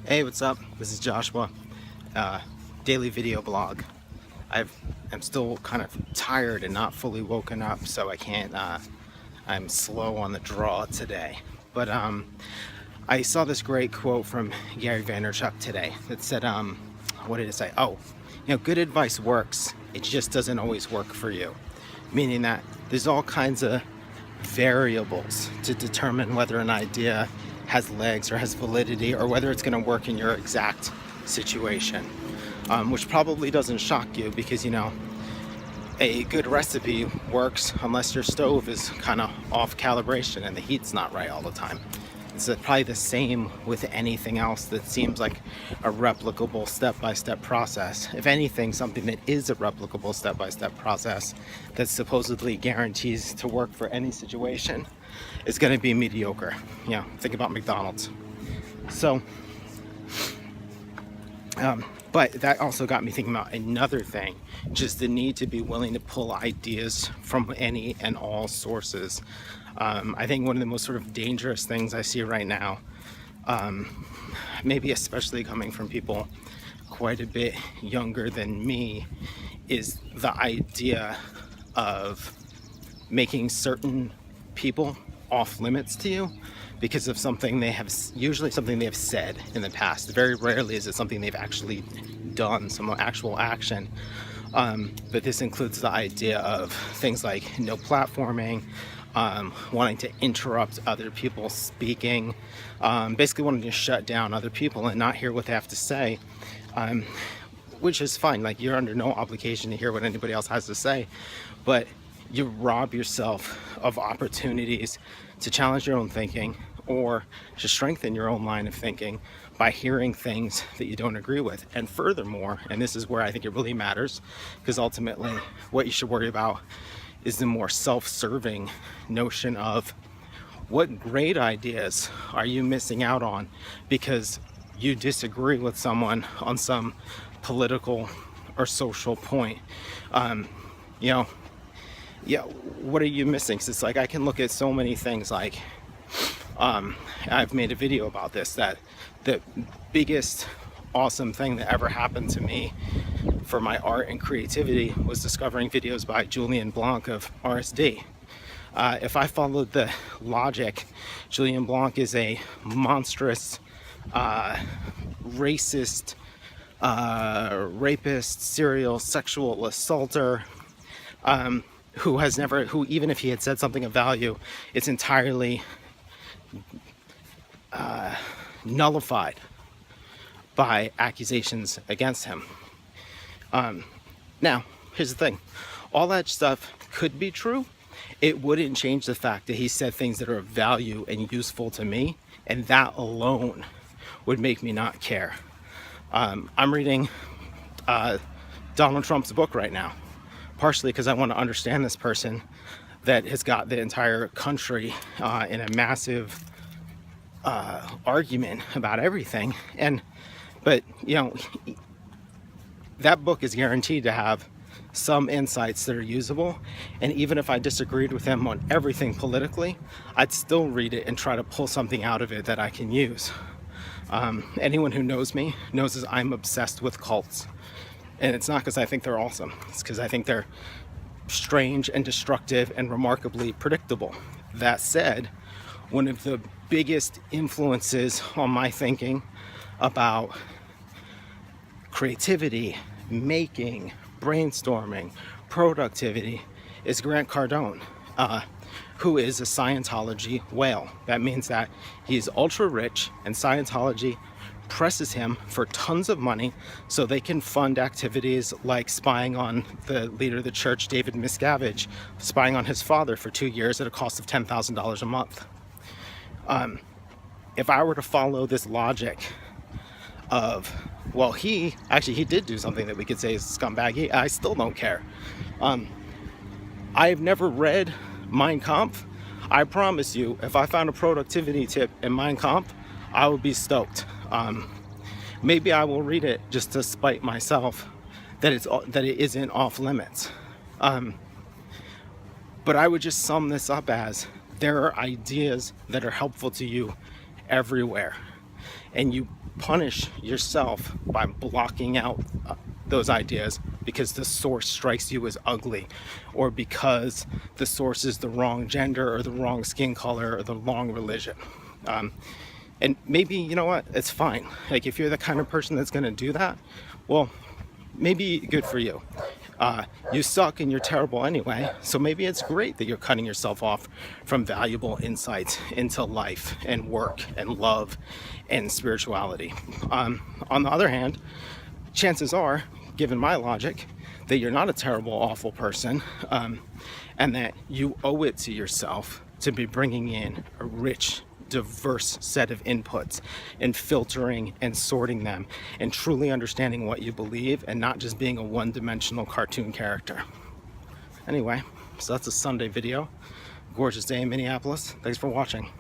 Hey, what's up? This is Joshua. Daily video blog. I'm still kind of tired and not fully woken up, so I can't. I'm slow on the draw today. But I saw this great quote from Gary Vaynerchuk today that said, what did it say? Oh, good advice works. It just doesn't always work for you. Meaning that there's all kinds of variables to determine whether an idea has legs or has validity, or whether it's going to work in your exact situation, which probably doesn't shock you because a good recipe works unless your stove is kind of off calibration and the heat's not right all the time. It's probably the same with anything else that seems like a replicable step-by-step process. If anything, something that is a replicable step-by-step process that supposedly guarantees to work for any situation is going to be mediocre. Think about McDonald's. So, but that also got me thinking about another thing, just the need to be willing to pull ideas from any and all sources. I think one of the most sort of dangerous things I see right now, maybe especially coming from people quite a bit younger than me, is the idea of making certain people off limits to you because of something they have, usually something they have said in the past. Very rarely is it something they've actually done, some actual action. But this includes the idea of things like no platforming, wanting to interrupt other people speaking, basically wanting to shut down other people and not hear what they have to say, which is fine. Like, you're under no obligation to hear what anybody else has to say, but you rob yourself of opportunities to challenge your own thinking or to strengthen your own line of thinking by hearing things that you don't agree with. And furthermore, and this is where I think it really matters, because ultimately what you should worry about is the more self-serving notion of what great ideas are you missing out on because you disagree with someone on some political or social point. What are you missing? Because it's like, I can look at so many things, like I've made a video about this, that the biggest awesome thing that ever happened to me for my art and creativity was discovering videos by Julian Blanc of RSD. If I followed the logic, Julian Blanc is a monstrous racist, rapist, serial sexual assaulter, who even if he had said something of value, it's entirely nullified by accusations against him. Now, here's the thing. All that stuff could be true. It wouldn't change the fact that he said things that are of value and useful to me, and that alone would make me not care. I'm reading Donald Trump's book right now, partially because I want to understand this person that has got the entire country in a massive argument about everything. But that book is guaranteed to have some insights that are usable, and even if I disagreed with him on everything politically, I'd still read it and try to pull something out of it that I can use. Anyone who knows me knows that I'm obsessed with cults. And it's not because I think they're awesome. It's because I think they're strange and destructive and remarkably predictable. That said, one of the biggest influences on my thinking about creativity, making, brainstorming, productivity is Grant Cardone, who is a Scientology whale. That means that he's ultra rich, and Scientology presses him for tons of money so they can fund activities like spying on the leader of the church, David Miscavige, spying on his father for 2 years at a cost of $10,000 a month. If I were to follow this logic of, well, he did do something that we could say is scumbaggy, I still don't care. I've never read Mein Kampf. I promise you, if I found a productivity tip in Mein Kampf, I would be stoked. Maybe I will read it just to spite myself that it isn't off limits. But I would just sum this up as, there are ideas that are helpful to you everywhere. and you punish yourself by blocking out those ideas because the source strikes you as ugly, or because the source is the wrong gender or the wrong skin color or the wrong religion. And maybe, you know what, it's fine. Like, if you're the kind of person that's going to do that, well, maybe good for you. You suck and you're terrible anyway, so maybe it's great that you're cutting yourself off from valuable insights into life and work and love and spirituality. On the other hand, chances are, given my logic, that you're not a terrible, awful person, and that you owe it to yourself to be bringing in a rich, diverse set of inputs and filtering and sorting them and truly understanding what you believe, and not just being a one-dimensional cartoon character. Anyway, so that's a Sunday video. Gorgeous day in Minneapolis. Thanks for watching.